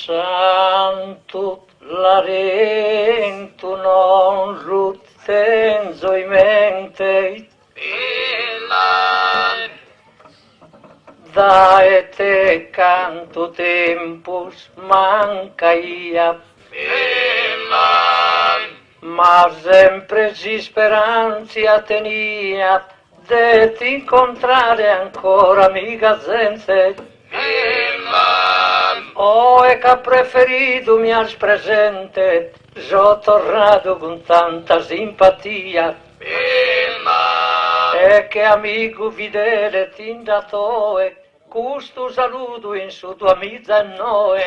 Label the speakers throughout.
Speaker 1: Santo Larentu non ruttenzo in mente da te canto tempus manca ia ma sempre si speranza tenia de ti incontrare ancora amica gente e che ha preferito mi has presente so tornato con tanta simpatia e che amico fedele ti in dato questo saluto in su tua amica e noi.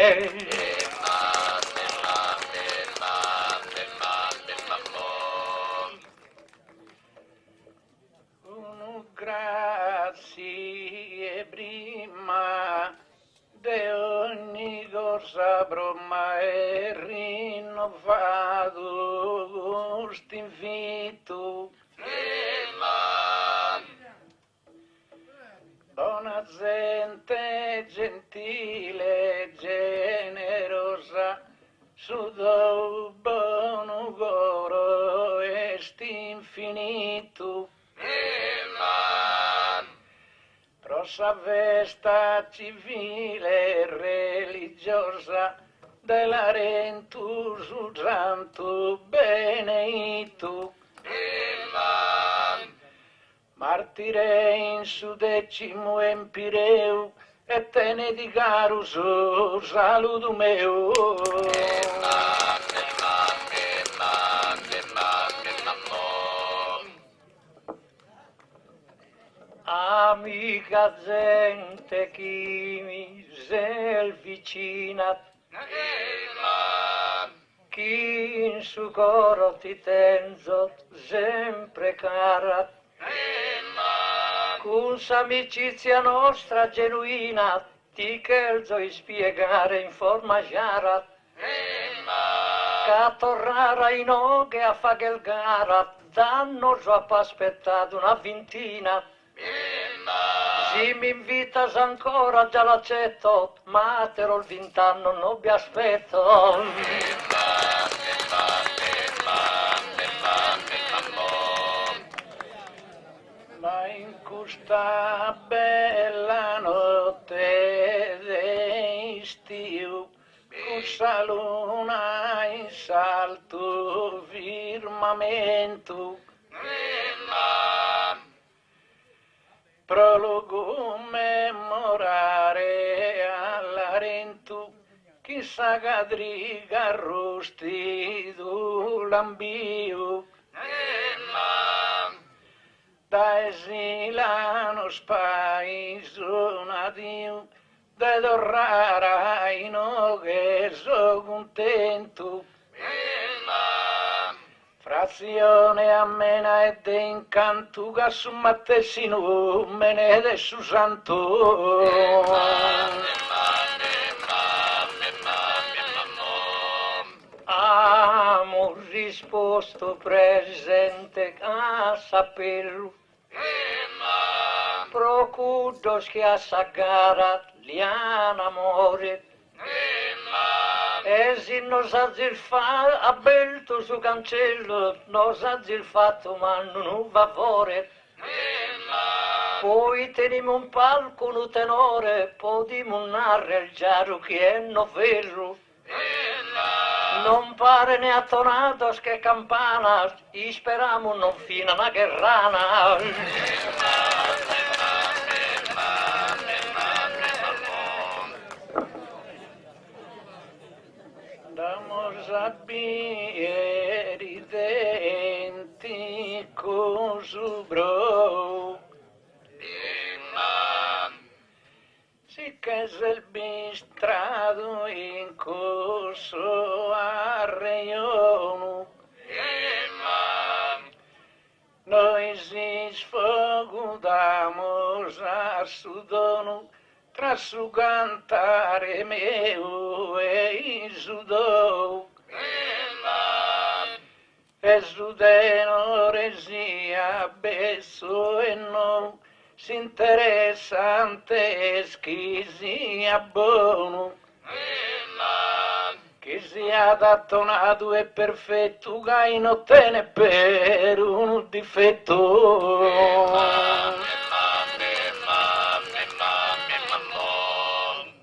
Speaker 1: Grazie prima di ogni cosa broma è rinnovato questo invito. Buona gente, gentile, generosa, su do buono coro est infinito. Rossa festa civile e religiosa della Rentus santo benedito. Martire in su decimo empireu e te ne dicarus saluto meu. Amica gente chi mi sei vicina, chi in su coro ti tenzo sempre cara, con s'amicizia nostra genuina ti cherzo spiegare in forma chiara, che tornare in oghe a fare gara, danno già aspettato una vintina. Se mi invitas ancora già l'accetto, ma te il 20 anni non vi aspetto. Ma in questa bella notte d'estiu, con sa luna in salto firmamento, prologo memorare alla Rentu chissà cadriga arrostido l'ambio da esilano spaiso nadio de dorrara in oghe so contento. Frazione ammena e de incantuga su mattessino mene de su santo. Amo risposto presente a saperlo. Procudos che a sagara li han amore. E se nos ha zilfato, abbelto su cancello, nos ha zilfato ma non va fuori. Poi teniamo un palco, un tenore, podiamo arreggiare che è novello. Non pare ne ha tonato che campana, e speriamo non fina una guerrana. Damos a bieri denti cosubro. Si che se il bistrado in corso arreionu. Noi si sfogudamos a sudono tra su cantare meu e sudou. E su denoresia beso e non si interessante schisi abbono. Chi sia dattonato e perfetto, che non tiene per un difetto.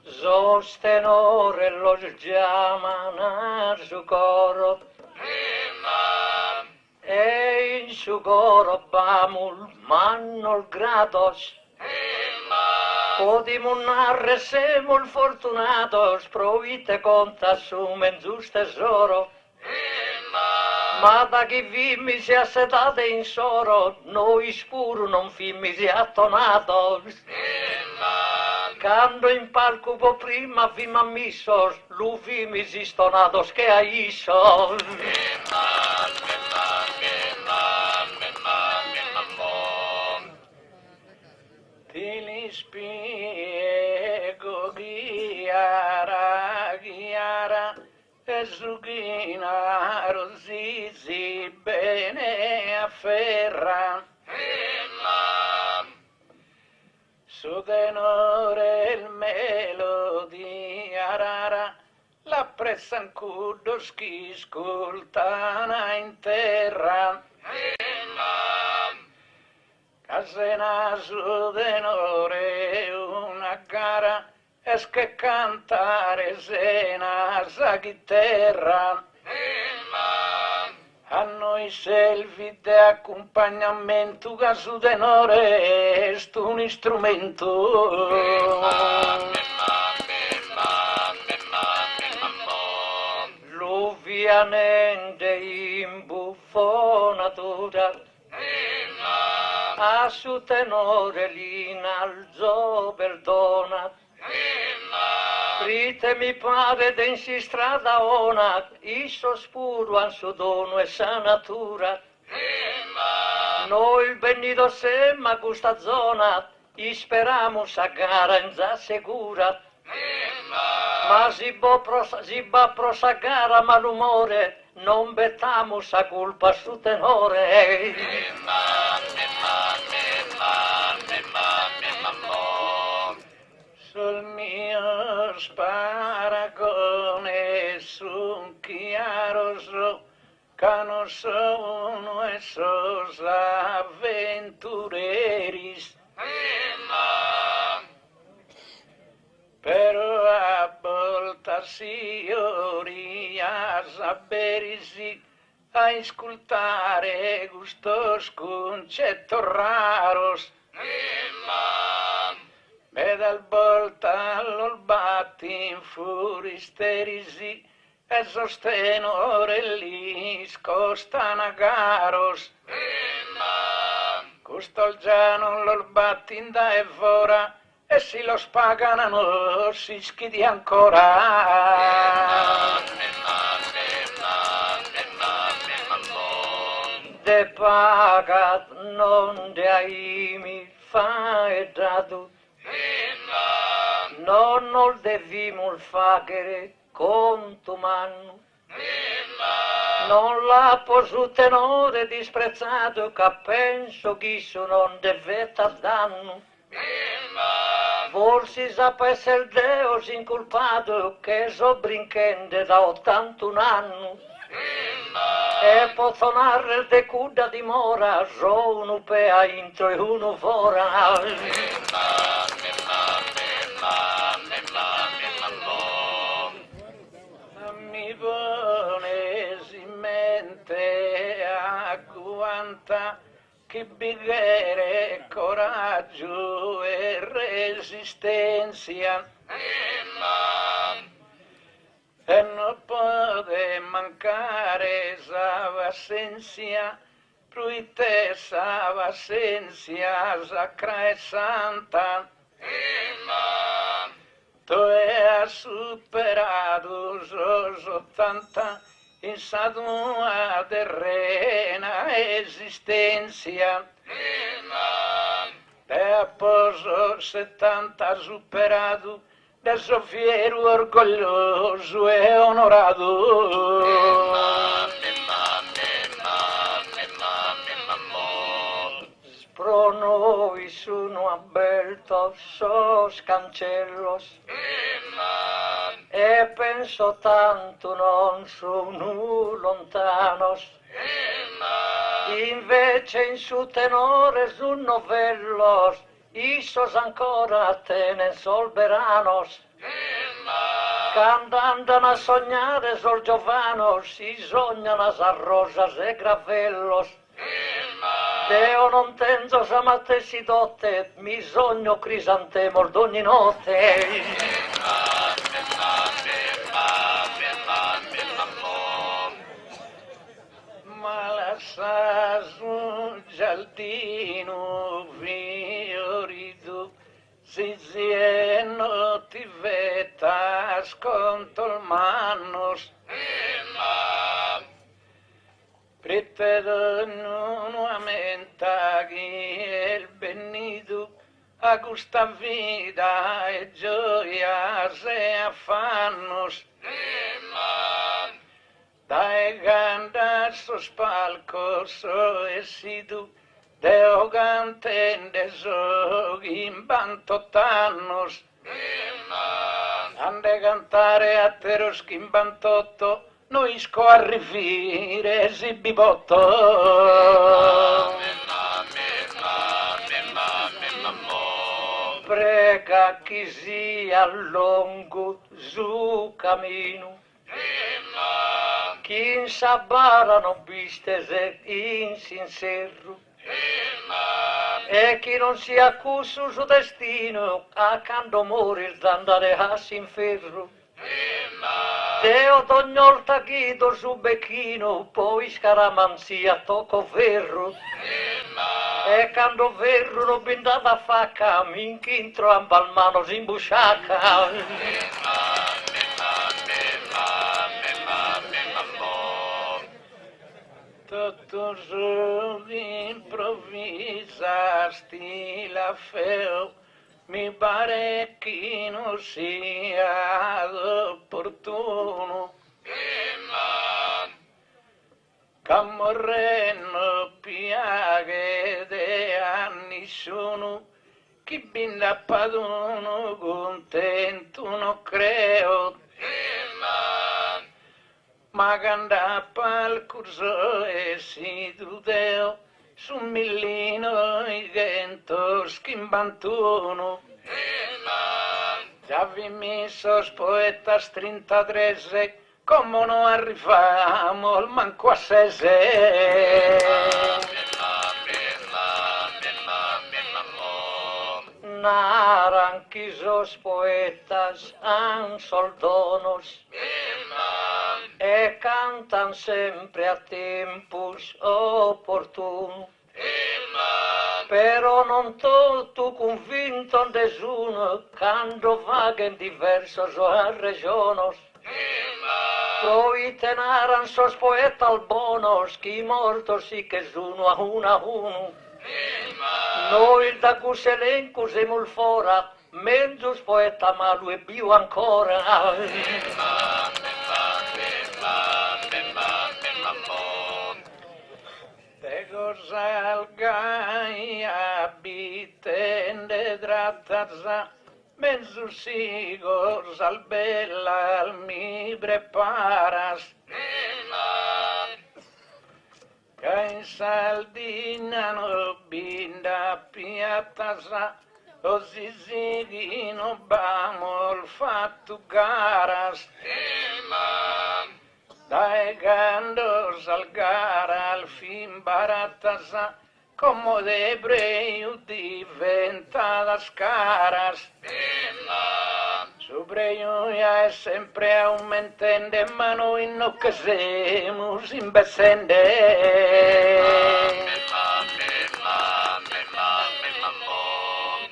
Speaker 1: Sostenore lo chiamano su coro e in su coro bamul manno gratos. Podimo narre semul fortunatos, provite conta sumen gius tesoro. Ma da chi vimmi si assetate in soro, noi spuru non fimmi attonatos. Quando in palco po prima vim ammissos, lu vimmi stonatos che a issos. Ti li spiego Ghiara, Ghiara, e su Ghinaro zizi bene afferra. Su tenore il melodia rara, l'apprezzan cudos chi scoltana in terra. Casena su tenore una gara, es che cantare sena sa chitarra. A noi servi di accompagnamento che su tenore è un strumento. L'ovviamente in buffonatura a su tenore l'inalzò perdona. Prite mi pare densi strada ona, iso spuro an su dono e sa natura. Noi benito semma questa zona, isperamus a gara in za sicura. Ma si va prosa gara malumore, non bettamus a colpa su tenore. Sul mio sparagone su chiaro so, che non sono esos avventureris. Però a volta si ora saberisi a ascoltare gustos concettos raros. E dal volta lo batti in furisterisi e sostenore lì scostana caros. Custol già non lo batti in da e fora e si lo spagano si schidi ancora. De pagat non de aimi fa e dadu. Non ol devimul facere contumannu. Non l'ha posu tenore disprezzato, che penso che su non devetta danno. Forse sapesse il Deo inculpato che so brinchende da 81 anni. E posso narrare de cuda dimora, so uno pea intro e uno fora. Mi pone in mente a quanta che bighere, coraggio e resistenza. E non può mancare sa pazienza, pruite sa pazienza sacra e santa. Tu hai superato los 80 in sa tua terrena esistenza. Te apposo 70 superato, adesso fiero, orgoglioso e onorato. Pro noi sono abertos sos cancellos. e penso tanto non sono lontano, invece in su tenore sul novello, issos ancora tenen sol veranos, cantando a sognare sol giovanos, si sognano a rosas e gravellos, Deo non tenzo samate si dotte, mi sogno crisantemo d'ogni notte. Ma lascia sul giardino fiorito, si zieno ti vetas con manos, Prete nuovamente el venido a gusta vida e joyas e afanos. Dai gandas sus palcos o esidu de ogantendes o imbantotanos. Ande cantare a teros chimbantotto noi scoarrifire si bibotto. Prega chi sia lungo su cammino, chi in sabara non viste in sincero, e chi non si accusa su destino a quando morir d'andare a s'inferro. Deo d'ogni volta guido su becchino, poi scaramanzia tocco ferro. E quando ferro non bindava facca, mi inchintro a balmano s'imbusciacca. Tutto su improvvisasti la feo, mi pare che non sia opportuno. Camorreno piaghe de anni sono, chi binda paduno contento non creo. Ma ganda pal curso e si dudeo, su millino i gentos chimbantuno. Già vi misos poetas 33, come non arriviamo al manco a sese. Naran quisos poetas han soldonos, e cantan sempre a tempos opportunos. Però non tutto convinto nessuno, quando vaga in diversas regiones. Poi tenaran sos poetas bonos, chi mortos si che uno a uno. Noi da cuselenco siamo fora, mezzo poeta malo e più ancora. De cosa gai abitende drattaza, mezzo sigos al bella mi preparas. Che in Sardina no binda piattasa, così sigino bamol fatto garas. Dai gandos al gara al fin barattasa, come de ebreu diventadas caras. Sobre ya es sempre aumentende, ma noi no che semos imbecende.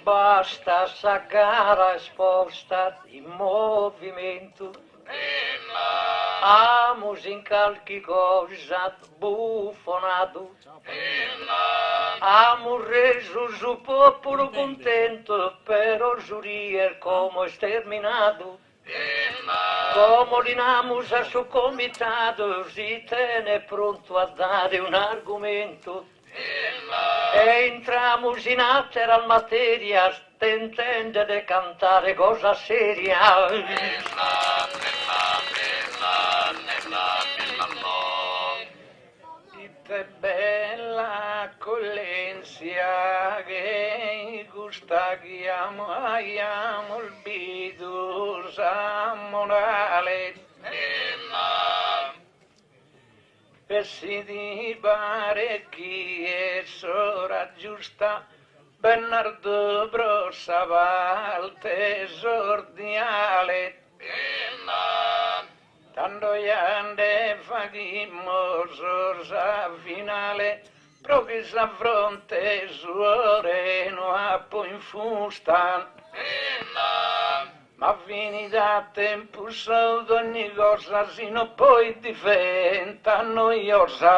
Speaker 1: Basta sa gara esposta in movimento, amos in qualche cosa bufonato, amos reso su popolo contento, però giurier come sterminato, come linamos a suo comitato, si tiene pronto a dare un argomento, e entramos in alteral materia, tentende de cantare cosa seria. gente bella accoglienza che gustagliamo aiamo il bidu morale e si di pare chi è sora giusta Bernardo Brossa Valte esordiale tanto yande fagimosos a finale proprio sa fronte suore no appo in fustan ma fini da tempo so ogni cosa sino poi diventa noiosa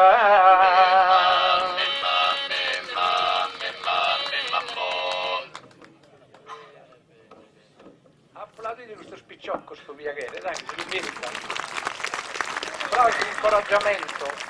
Speaker 1: applaudite questo spicciocco sto viaghiere dai si merita bravo di incoraggiamento